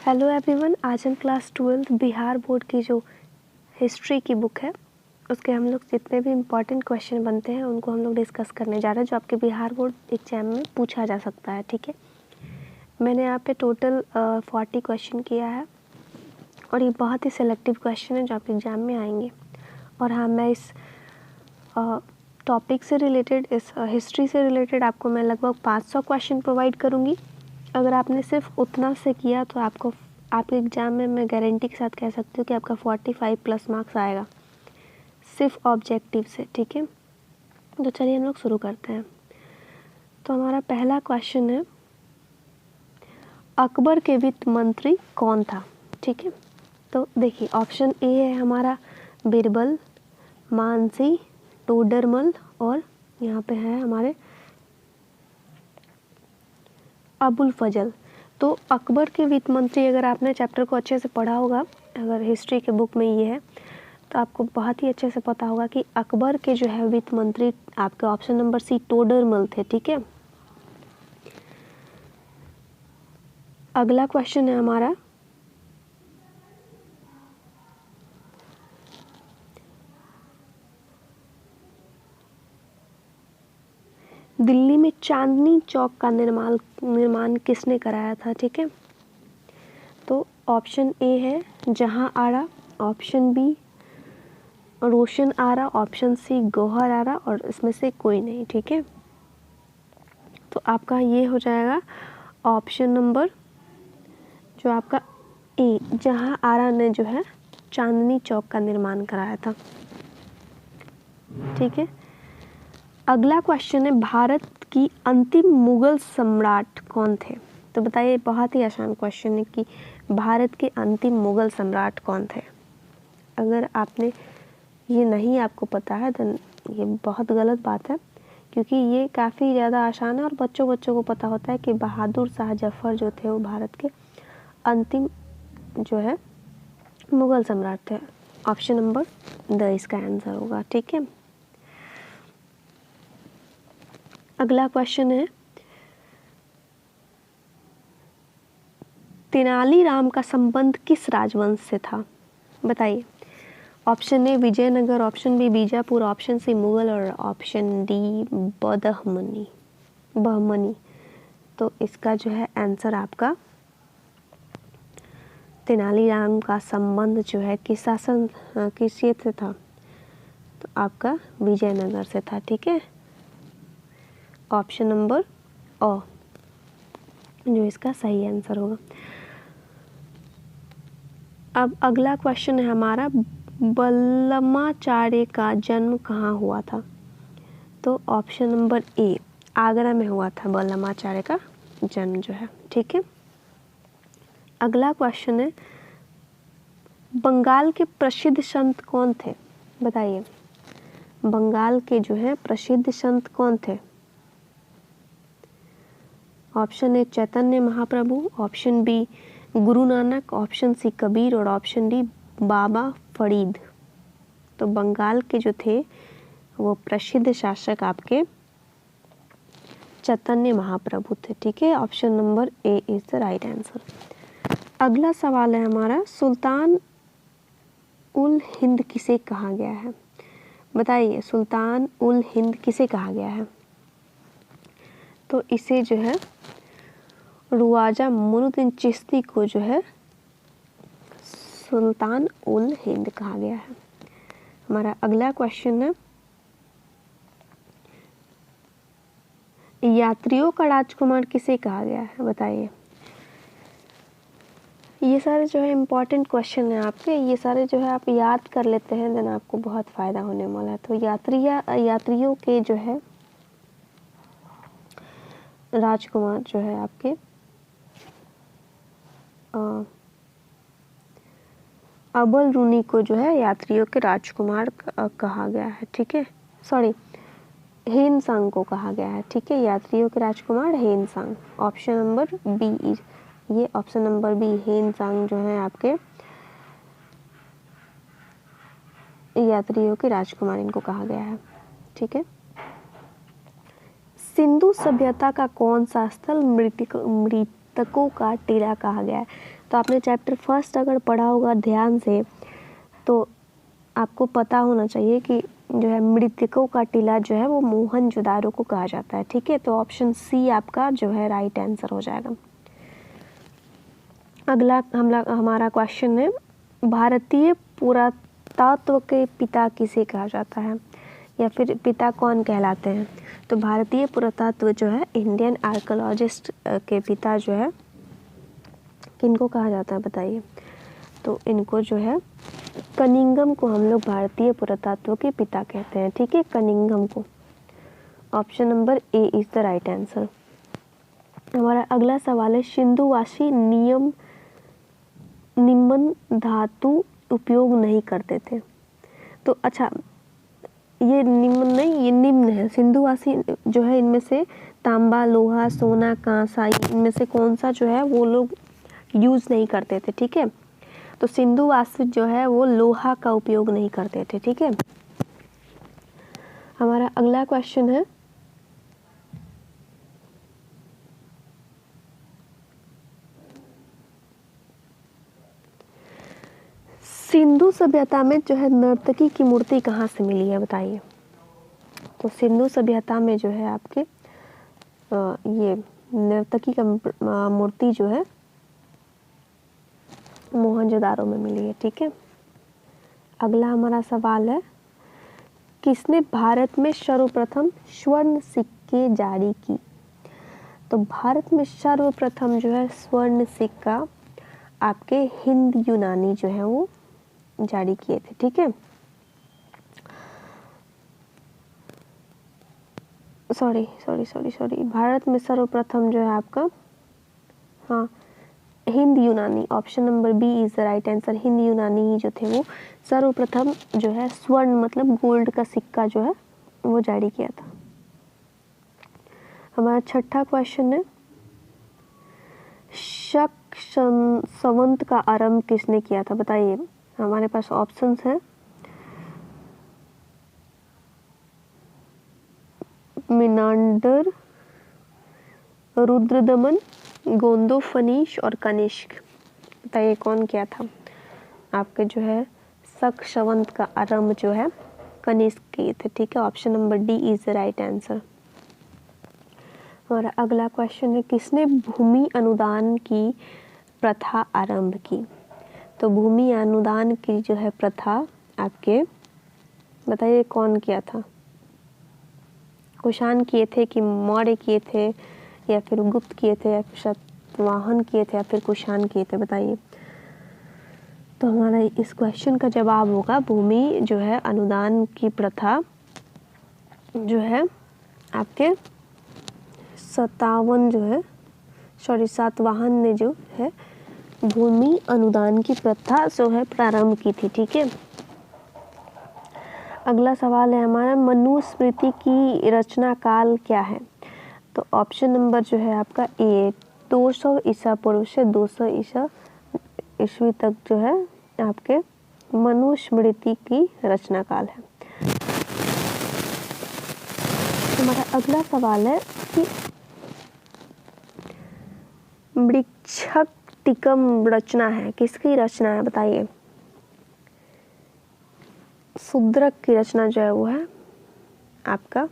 Hello everyone, आज हम class 12 Bihar board की जो हिस्ट्री की बुक है उसके हम लोग जितने भी इम्पॉर्टेंट क्वेश्चन बनते हैं उनको हम लोग डिस्कस करने जा रहे हैं जो आपके बिहार बोर्ड एग्जाम में पूछा जा सकता है। ठीक है, मैंने यहाँ पे टोटल 40 क्वेश्चन किया है और ये बहुत ही सिलेक्टिव क्वेश्चन है जो आपके एग्ज़ाम में आएंगे। और हाँ, मैं इस टॉपिक से रिलेटेड, इस हिस्ट्री से रिलेटेड आपको मैं लगभग 500 क्वेश्चन प्रोवाइड करूँगी। अगर आपने सिर्फ उतना से किया तो आपके एग्ज़ाम में मैं गारंटी के साथ कह सकती हूँ कि आपका 45 प्लस मार्क्स आएगा सिर्फ ऑब्जेक्टिव से। ठीक है, तो चलिए हम लोग शुरू करते हैं। तो हमारा पहला क्वेश्चन है, अकबर के वित्त मंत्री कौन था? ठीक है, तो देखिए ऑप्शन ए है हमारा बीरबल, मानसी, टोडरमल और यहाँ पे है हमारे अबुल फजल। तो अकबर के वित्त मंत्री, अगर आपने चैप्टर को अच्छे से पढ़ा होगा, अगर हिस्ट्री के बुक में ये है तो आपको बहुत ही अच्छे से पता होगा कि अकबर के जो है वित्त मंत्री आपके ऑप्शन नंबर सी टोडरमल थे। ठीक है, अगला क्वेश्चन है हमारा, दिल्ली में चांदनी चौक का निर्माण किसने कराया था? ठीक है, तो ऑप्शन ए है जहां आरा, ऑप्शन बी रोशन आरा, ऑप्शन सी गौहर आरा और इसमें से कोई नहीं। ठीक है, तो आपका ये हो जाएगा ऑप्शन नंबर जो आपका ए, जहां आरा ने जो है चांदनी चौक का निर्माण कराया था। ठीक है, अगला क्वेश्चन है, भारत की अंतिम मुगल सम्राट कौन थे? तो बताइए, बहुत ही आसान क्वेश्चन है कि भारत के अंतिम मुगल सम्राट कौन थे। अगर आपने ये नहीं आपको पता है तो ये बहुत गलत बात है, क्योंकि ये काफ़ी ज़्यादा आसान है और बच्चों को पता होता है कि बहादुर शाह जफर जो थे वो भारत के अंतिम जो है मुगल सम्राट थे। ऑप्शन नंबर द इसका आंसर होगा। ठीक है, अगला क्वेश्चन है, तेनालीराम का संबंध किस राजवंश से था? बताइए, option A Vijayanagar, option B Bijapur, option C Mughal और ऑप्शन डी बहमनी। तो इसका जो है आंसर आपका तेनालीराम का संबंध जो है किस शासन किस क्षेत्र से था? तो आपका विजयनगर से था। ठीक है, ऑप्शन नंबर ओ जो इसका सही आंसर होगा। अब अगला क्वेश्चन है हमारा, बल्लमाचार्य का जन्म कहाँ हुआ था? तो ऑप्शन नंबर ए, आगरा में हुआ था बल्लमाचार्य का जन्म जो है। ठीक है, अगला क्वेश्चन है, बंगाल के प्रसिद्ध संत कौन थे? बताइए, बंगाल के जो है प्रसिद्ध संत कौन थे? Option A Chaitanya Mahaprabhu, option B Guru Nanak, option C Kabir और ऑप्शन डी बाबा फरीद। तो बंगाल के जो थे वो प्रसिद्ध शासक आपके चैतन्य महाप्रभु थे। ठीक है, option number A is the right answer. अगला सवाल है हमारा, सुल्तान उल हिंद किसे कहा गया है? बताइए, सुल्तान उल हिंद किसे कहा गया है? तो इसे जो है रुआजा मोइनुद्दीन चिश्ती को जो है सुल्तान उल हिंद कहा गया है। हमारा अगला क्वेश्चन है, यात्रियों का राजकुमार किसे कहा गया है? बताइए, ये सारे जो है इम्पोर्टेंट क्वेश्चन है आपके, ये सारे जो है आप याद कर लेते हैं देन आपको बहुत फ़ायदा होने वाला है। तो यात्रियों के जो है राजकुमार जो है आपके अबल रूनी को जो है यात्रियों के राजकुमार कहा गया है। ठीक है, सॉरी, हेनसांग को कहा गया है। ठीक है, यात्रियों के राजकुमार हेनसांग। ऑप्शन नंबर बी, ये ऑप्शन नंबर बी हेनसांग जो है आपके यात्रियों के राजकुमार इनको कहा गया है। ठीक है, सिंधु सभ्यता का कौन सा स्थल मृतकों का टीला कहा गया है। तो आपने चैप्टर फर्स्ट अगर पढ़ा होगा ध्यान से तो आपको पता होना चाहिए कि जो है मृतकों का टीला जो है वो मोहनजोदारो को कहा जाता है। ठीक है, तो ऑप्शन सी आपका जो है राइट आंसर हो जाएगा। अगला हमारा क्वेश्चन है, भारतीय पुरातत्व के पिता किसे कहा जाता है, या फिर पिता कौन कहलाते हैं। तो भारतीय पुरातत्व जो है इंडियन आर्कियोलॉजिस्ट के पिता जो है किनको कहा जाता है बताइए। तो इनको जो है कनिंघम को हम लोग भारतीय पुरातत्व के पिता कहते हैं। ठीक है, कनिंघम को। Option number A is the right answer. हमारा अगला सवाल है, सिंधुवासी निम्न धातु उपयोग नहीं करते थे। तो अच्छा, ये निम्न नहीं, ये निम्न है। सिंधुवासी जो है इनमें से तांबा, लोहा, सोना, कांसा, इनमें से कौन सा जो है वो लोग यूज़ नहीं करते थे। ठीक है, तो सिंधुवासी जो है वो लोहा का उपयोग नहीं करते थे। ठीक है, हमारा अगला क्वेश्चन है, सिंधु सभ्यता में जो है नर्तकी की मूर्ति कहाँ से मिली है बताइए। तो सिंधु सभ्यता में जो है आपके ये नर्तकी का मूर्ति जो है मोहनजोदारो में मिली है। ठीक है, अगला हमारा सवाल है, किसने भारत में सर्वप्रथम स्वर्ण सिक्के जारी की। तो भारत में सर्वप्रथम जो है स्वर्ण सिक्का आपके हिंद यूनानी जो है वो जारी किए थे। ठीक है, सॉरी भारत में सर्वप्रथम जो है आपका हाँ हिंद यूनानी, option number B is the right answer. हिंद यूनानी ही जो थे वो सर्वप्रथम जो है स्वर्ण मतलब गोल्ड का सिक्का जो है वो जारी किया था। हमारा छठा क्वेश्चन है, शक संवत का आरंभ किसने किया था बताइए। हमारे पास ऑप्शंस हैं, मिनांडर, रुद्रदमन, गोंदोफनीश और कनिष्क। बताइए कौन किया था। आपके जो है शक संवत का आरंभ जो है कनिष्क किए थे। ठीक है, option number D is the right answer. हमारा अगला क्वेश्चन है, किसने भूमि अनुदान की प्रथा आरंभ की। तो भूमि अनुदान की जो है प्रथा आपके बताइए कौन किया था। कुषाण किए थे कि मौर्य किए थे या फिर गुप्त किए थे या फिर सातवाहन किए थे या फिर कुषाण किए थे बताइए। तो हमारा इस क्वेश्चन का जवाब होगा भूमि जो है अनुदान की प्रथा जो है आपके सातवाहन ने जो है भूमि अनुदान की प्रथा जो है प्रारंभ की थी। ठीक है, अगला सवाल है हमारा, मनुस्मृति की रचना काल क्या है। तो ऑप्शन नंबर जो है आपका ए 200 ईसा पूर्व से 200 ईस्वी तक जो है आपके मनुस्मृति की रचना काल है। हमारा अगला सवाल है कि मृच्छकटिकम रचना है, किसकी रचना है बताइए। शूद्रक की रचना जो है वो है आपका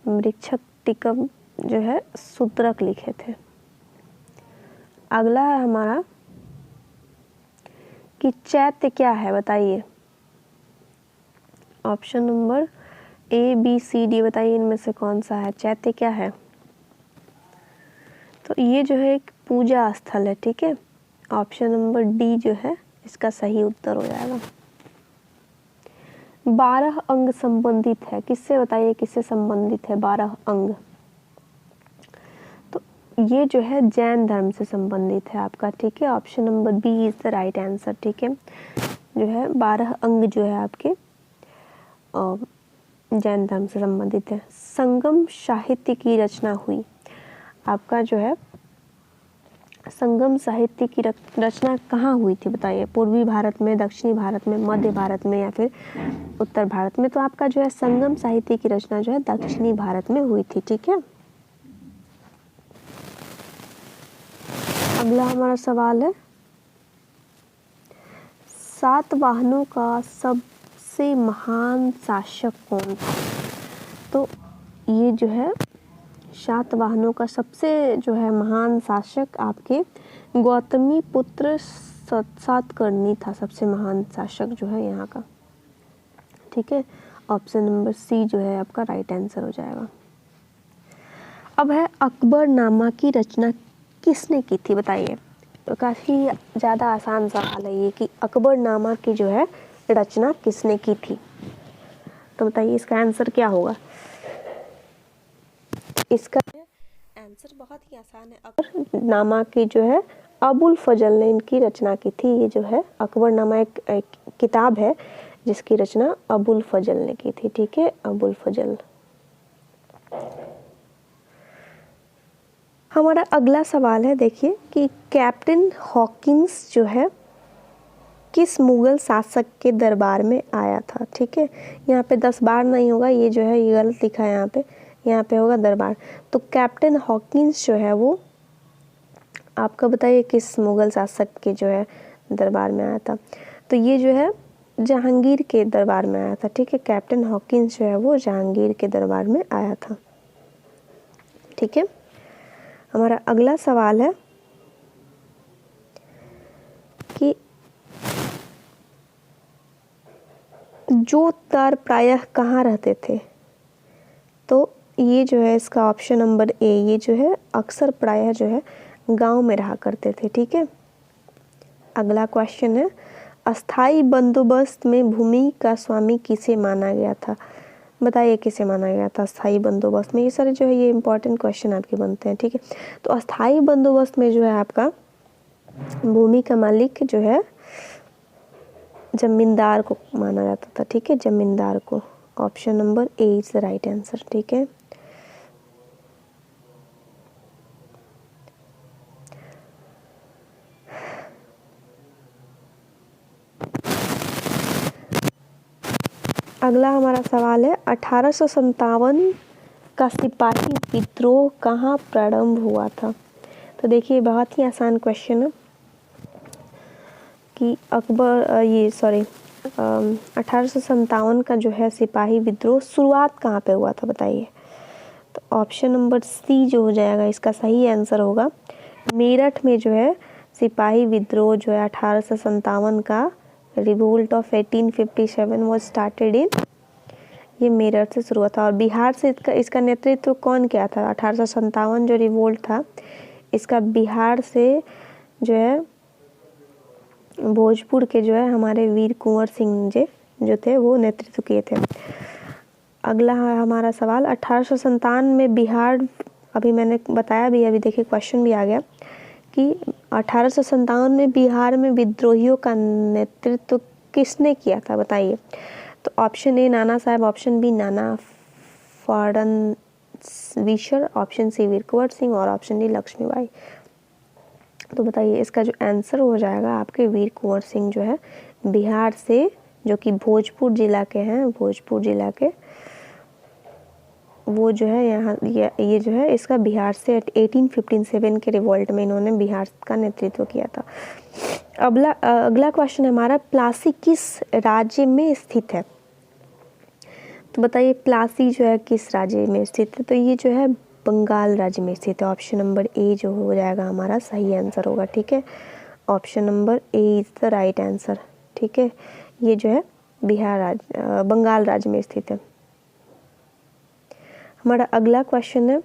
मृच्छकटिकम जो है शूद्रक लिखे थे। अगला है हमारा कि चैत्य क्या है बताइए। Option number A B C D बताइए, इनमें से कौन सा है। चैत्य क्या है। तो ये जो है एक पूजा स्थल है। ठीक है, ऑप्शन नंबर डी जो है इसका सही उत्तर हो जाएगा। 12 अंग संबंधित है, किससे बताइए, किससे संबंधित है 12 अंग। तो ये जो है जैन धर्म से संबंधित है आपका। ठीक है, option number B is the right answer. ठीक है, जो है 12 अंग जो है आपके जैन धर्म से संबंधित है। संगम साहित्य की रचना हुई आपका जो है संगम साहित्य की रचना कहाँ हुई थी बताइए। पूर्वी भारत में, दक्षिणी भारत में, मध्य भारत में या फिर उत्तर भारत में। तो आपका जो है संगम साहित्य की रचना जो है दक्षिणी भारत में हुई थी। ठीक है, अगला हमारा सवाल है, सातवाहनों का सबसे महान शासक कौन था? तो ये जो है सातवाहनों का सबसे जो है महान शासक आपके गौतमी पुत्र सातकर्णी था, सबसे महान शासक जो है यहाँ का। ठीक है, ऑप्शन नंबर सी जो है आपका राइट आंसर हो जाएगा। अब है अकबरनामा की रचना किसने की थी, बताइए। तो काफ़ी ज़्यादा आसान सवाल है ये कि अकबरनामा की जो है रचना किसने की थी, तो बताइए इसका आंसर क्या होगा। इसका आंसर बहुत ही आसान है। अकबरनामा की जो है अबुल फजल ने इनकी रचना की थी। ये जो है अकबरनामा एक किताब है जिसकी रचना अबुल फजल ने की थी। ठीक है, अबुल फजल। हमारा अगला सवाल है, देखिए कि कैप्टन हॉकिंस जो है किस मुगल शासक के दरबार में आया था। ठीक है, यहाँ पे 10 बार नहीं होगा, ये जो है ये गलत लिखा है यहाँ पे होगा दरबार। तो कैप्टन हॉकिंस जो है वो आपका बताइए किस मुगल शासक के जो है दरबार में आया था। तो ये जो है जहांगीर के दरबार में आया था। ठीक है, कैप्टन हॉकिंस जो है वो जहांगीर के दरबार में आया था। ठीक है, हमारा अगला सवाल है कि जोतदार प्रायः कहाँ रहते थे। तो ये जो है इसका ऑप्शन नंबर ए, ये जो है अक्सर प्रायः जो है गांव में रहा करते थे। ठीक है, अगला क्वेश्चन है, अस्थाई बंदोबस्त में भूमि का स्वामी किसे माना गया था। बताइए किसे माना गया था अस्थाई बंदोबस्त में। ये सारे जो है ये इंपॉर्टेंट क्वेश्चन आपके बनते हैं। ठीक है, तो अस्थाई बंदोबस्त में जो है आपका भूमि का मालिक जो है जमींदार को माना जाता था। ठीक है, जमींदार को। Option number A is the right answer. ठीक है, अगला हमारा सवाल है, 1857 का सिपाही विद्रोह कहाँ प्रारंभ हुआ था। तो देखिए बहुत ही आसान क्वेश्चन है कि 1857 का जो है सिपाही विद्रोह शुरुआत कहाँ पे हुआ था, बताइए। तो ऑप्शन नंबर सी जो हो जाएगा इसका सही आंसर होगा, मेरठ में जो है सिपाही विद्रोह जो है 1857 का revolt of 1857 was started in, ये मेरठ से शुरू हुआ था। और बिहार से इसका नेतृत्व कौन किया था। 1857 जो रिवोल्ट था इसका बिहार से जो है भोजपुर के जो है हमारे वीर कुंवर सिंह जो थे वो नेतृत्व किए थे। अगला है हमारा सवाल, 1857 में बिहार, अभी मैंने बताया भी, अभी देखिए क्वेश्चन भी आ गया कि 1857 में बिहार में विद्रोहियों का नेतृत्व किसने किया था, बताइए। तो ऑप्शन ए नाना साहब, ऑप्शन बी नाना फडणवीसर, ऑप्शन सी वीर कुंवर सिंह और ऑप्शन डी लक्ष्मीबाई। तो बताइए इसका जो आंसर हो जाएगा आपके वीर कुंवर सिंह जो है बिहार से, जो कि भोजपुर जिला के हैं, भोजपुर जिला के, वो जो है यहाँ ये जो है इसका बिहार से 1857 के रिवोल्ट में इन्होंने बिहार का नेतृत्व किया था। अगला क्वेश्चन हमारा, प्लासी किस राज्य में स्थित है। तो बताइए प्लासी जो है किस राज्य में स्थित है। तो ये जो है बंगाल राज्य में स्थित है। ऑप्शन नंबर ए जो हो जाएगा हमारा सही आंसर होगा। ठीक है, option number A is the right answer. ठीक है, ये जो है बंगाल राज्य में स्थित है। हमारा अगला क्वेश्चन है,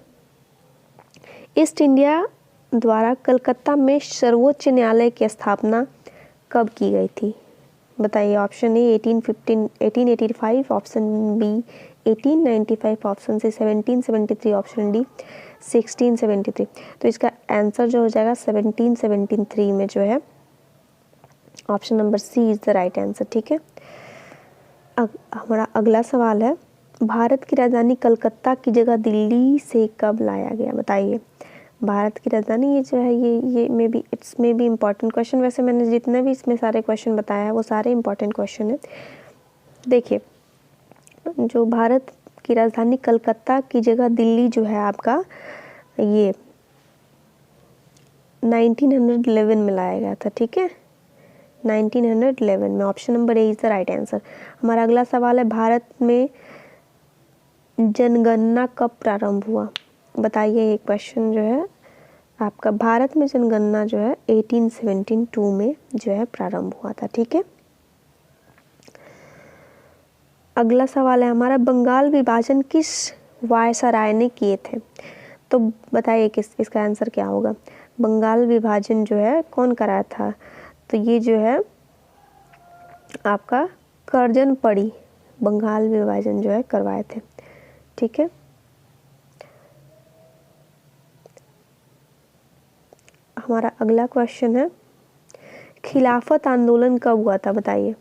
ईस्ट इंडिया द्वारा कलकत्ता में सर्वोच्च न्यायालय की स्थापना कब की गई थी, बताइए। Option A 1885, option B 1895, option C 1773, option D 1673। तो इसका आंसर जो हो जाएगा 1773 में जो है option number C is the right answer. ठीक है, हमारा अगला सवाल है, भारत की राजधानी कलकत्ता की जगह दिल्ली से कब लाया गया, बताइए। भारत की राजधानी ये जो है ये इट्स में भी इम्पॉर्टेंट क्वेश्चन। वैसे मैंने जितने भी इसमें सारे क्वेश्चन बताया है वो सारे इम्पॉर्टेंट क्वेश्चन है। देखिए जो भारत की राजधानी कलकत्ता की जगह दिल्ली जो है आपका ये 1911 में लाया गया था, ठीक है, 1911 में। Option number A is the right answer. हमारा अगला सवाल है, भारत में जनगणना कब प्रारंभ हुआ? बताइए, ये क्वेश्चन जो है आपका, भारत में जनगणना जो है 1872 में जो है प्रारंभ हुआ था, ठीक है। अगला सवाल है हमारा, बंगाल विभाजन किस वायसराय ने किए थे? तो बताइए इसका आंसर क्या होगा? बंगाल विभाजन जो है कौन कराया था? तो ये जो है आपका कर्जन पड़ी बंगाल विभाजन जो है करवाए थे, ठीक है। हमारा अगला क्वेश्चन है, खिलाफत आंदोलन कब हुआ था? बताइए।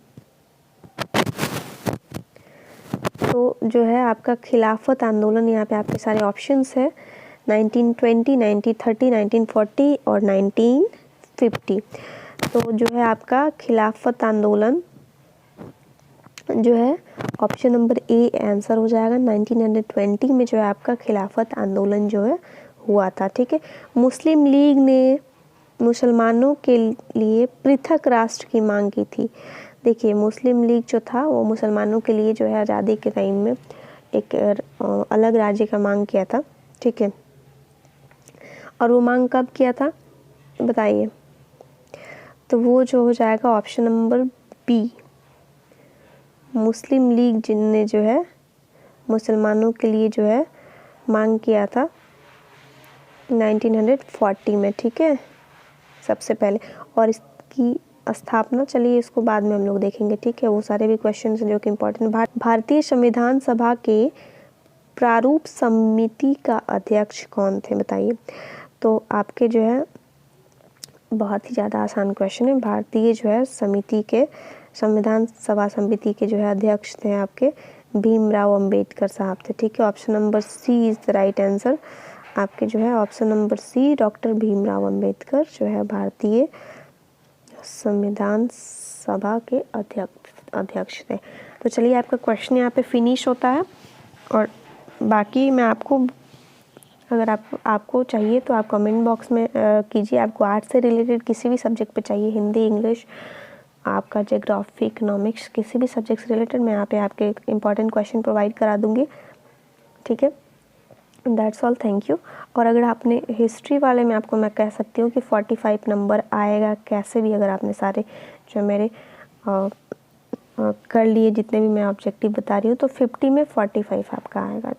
तो जो है आपका खिलाफत आंदोलन, यहाँ पे आपके सारे ऑप्शंस है, 1920, 1930, 1940 और 1950। तो जो है आपका खिलाफत आंदोलन जो है ऑप्शन नंबर ए आंसर हो जाएगा। 1920 में जो है आपका खिलाफत आंदोलन जो है हुआ था, ठीक है। मुस्लिम लीग ने मुसलमानों के लिए पृथक राष्ट्र की मांग की थी। देखिए, मुस्लिम लीग जो था वो मुसलमानों के लिए जो है आज़ादी के टाइम में एक अलग राज्य का मांग किया था, ठीक है। और वो मांग कब किया था बताइए? तो वो जो हो जाएगा ऑप्शन नंबर बी, मुस्लिम लीग जिनने जो है मुसलमानों के लिए जो है मांग किया था 1940 में, ठीक है, सबसे पहले। और इसकी स्थापना, चलिए इसको बाद में हम लोग देखेंगे, ठीक है। वो सारे भी क्वेश्चन जो कि इम्पोर्टेंट। भारतीय संविधान सभा के प्रारूप समिति का अध्यक्ष कौन थे? बताइए। तो आपके जो है बहुत ही ज़्यादा आसान क्वेश्चन है। भारतीय जो है समिति के, संविधान सभा समिति के जो है अध्यक्ष थे आपके भीमराव अंबेडकर साहब थे, ठीक है। Option number C is the right answer. आपके जो है option number C, doctor Bhimrao Ambedkar जो है भारतीय संविधान सभा के अध्यक्ष थे। तो चलिए, आपका क्वेश्चन यहाँ पे फिनिश होता है। और बाकी मैं आपको, अगर आपको चाहिए तो आप कमेंट बॉक्स में कीजिए। आपको आर्ट से रिलेटेड किसी भी सब्जेक्ट पे चाहिए, हिंदी, इंग्लिश, आपका ज्योग्राफी, इकोनॉमिक्स, किसी भी सब्जेक्ट से रिलेटेड, मैं यहाँ पे आपके इंपॉर्टेंट क्वेश्चन प्रोवाइड करा दूँगी, ठीक है। That's all, thank you. और अगर आपने हिस्ट्री वाले में, आपको मैं कह सकती हूँ कि 45 नंबर आएगा कैसे भी, अगर आपने सारे जो मेरे कर लिए, जितने भी मैं ऑब्जेक्टिव बता रही हूँ, तो 50 में 45 आपका आएगा।